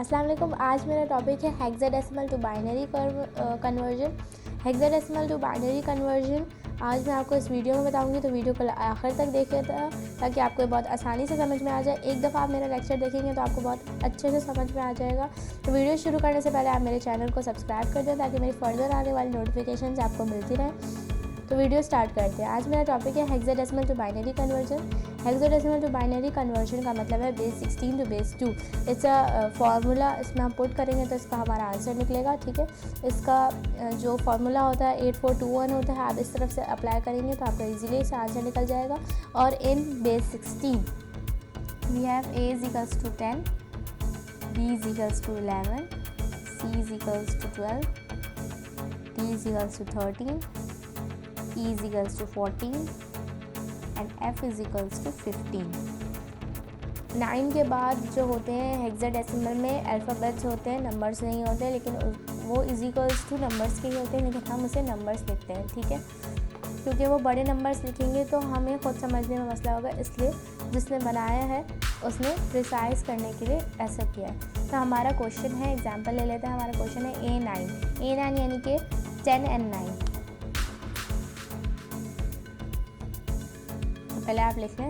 अस्सलाम वालेकुम। आज मेरा टॉपिक है hexadecimal to binary conversion. Hexadecimal to binary conversion आज मैं आपको इस वीडियो में बताऊंगी, तो वीडियो को आखिर तक देखिए ताकि आपको बहुत आसानी से समझ में आ जाए। एक दफ़ा आप मेरा लेक्चर देखेंगे तो आपको बहुत अच्छे से समझ में आ जाएगा। तो वीडियो शुरू करने से पहले आप मेरे चैनल को सब्सक्राइब कर दें ताकि मेरी फर्दर आने वाली नोटिफिकेशंस आपको मिलती रहें। तो वीडियो स्टार्ट करते हैं। आज मेरा टॉपिक है hexadecimal to binary conversion. Hexadecimal to binary conversion का मतलब है base 16 to base 2। It's a formula, इसमें हम पुट करेंगे तो इसका हमारा आंसर निकलेगा। ठीक है, इसका जो फार्मूला होता है 8421 होता है। आप इस तरफ से अप्लाई करेंगे तो आपका इजीली इसका आंसर निकल जाएगा। और in base 16 we have a is equals to 10, b is equals to 11, c is equals to 12, d is equals to 13, E is equals to 14 and F is equals to 15। 9 के बाद जो होते हैं hexadecimal में alphabets होते हैं, numbers नहीं होते, लेकिन वो इज इक्वल्स टू नंबर्स के ही होते हैं, लेकिन हम उसे नंबर्स लिखते हैं। ठीक है, क्योंकि वो बड़े नंबर्स लिखेंगे तो हमें खुद समझने में मसला होगा, इसलिए जिसने बनाया है उसने प्रिसाइज करने के लिए ऐसा किया है। तो हमारा क्वेश्चन है, एग्जाम्पल ले लेते हैं। हमारा क्वेश्चन है A9 यानी कि 10 and 9। पहले आप लिख लें,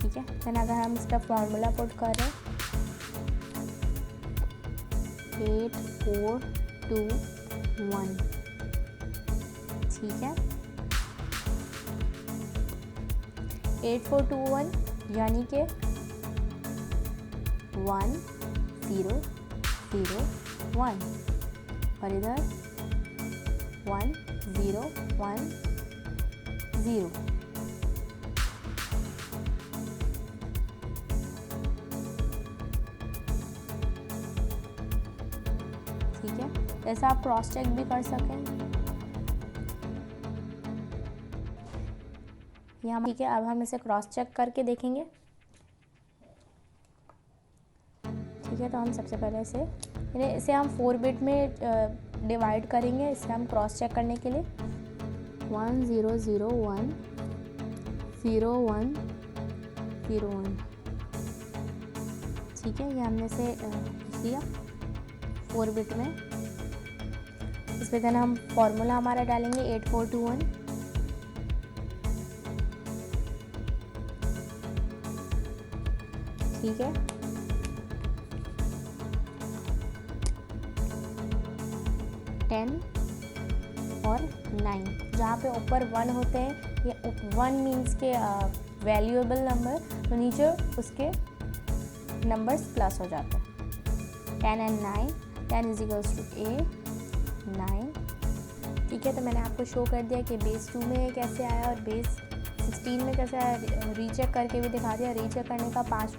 ठीक है। देन अगर हम इसका फॉर्मूला पुट कर रहे हैं 8 4 2 1, ठीक है। 8 4 2 1 यानी कि 1 0 0 1, और इधर 1 0 1 0। ठीक है, जैसा आप क्रॉस चेक भी कर सकें यहाँ। ठीक है, अब हम इसे क्रॉस चेक करके देखेंगे। ठीक है, तो हम सबसे पहले इसे हम 4 बिट में डिवाइड करेंगे। इसे हम क्रॉस चेक करने के लिए 1 0 0 1 0 1 0 1, ठीक है। ये हमने से लिया 4 बिट में। इस पर देन हम फॉर्मूला हमारा डालेंगे 8 4 2 1, ठीक है। और 9, जहाँ पे ऊपर 1 होते हैं, ये 1 मीन्स के वैल्यूएबल नंबर, तो नीचे उसके नंबर्स प्लस हो जाते हैं। 10 and 9, 10 is equals to A 9, ठीक है। तो मैंने आपको शो कर दिया कि बेस 2 में कैसे आया और बेस 16 में कैसे आया, रीचेक करके भी दिखा दिया। रीचेक करने का 5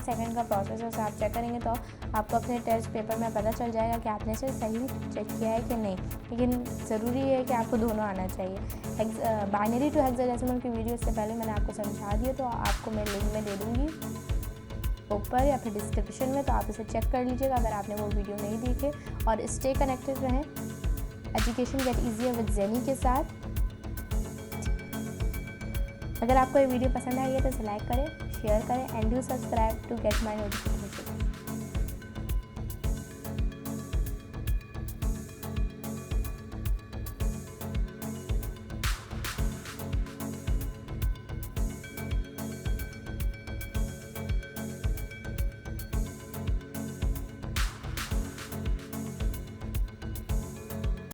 सेकंड का प्रोसेस है, आप चेक करेंगे तो आपको अपने टेस्ट पेपर में पता चल जाएगा कि आपने इसे सही चेक किया है कि नहीं। लेकिन ज़रूरी है कि आपको दोनों आना चाहिए। बाइनरी टू हेक्साडेसिमल की वीडियो इससे पहले मैंने आपको समझा दिया, तो आपको मैं लिंक में दे दूँगी ऊपर या फिर डिस्क्रिप्शन में, तो आप इसे चेक कर लीजिएगा अगर आपने वो वीडियो नहीं देखे। और स्टे कनेक्टेड रहें एजुकेशन गेट ईजियर विद ज़ेनी के साथ। अगर आपको ये वीडियो पसंद आई है तो इसे लाइक करें, शेयर करें and do subscribe to get my notification.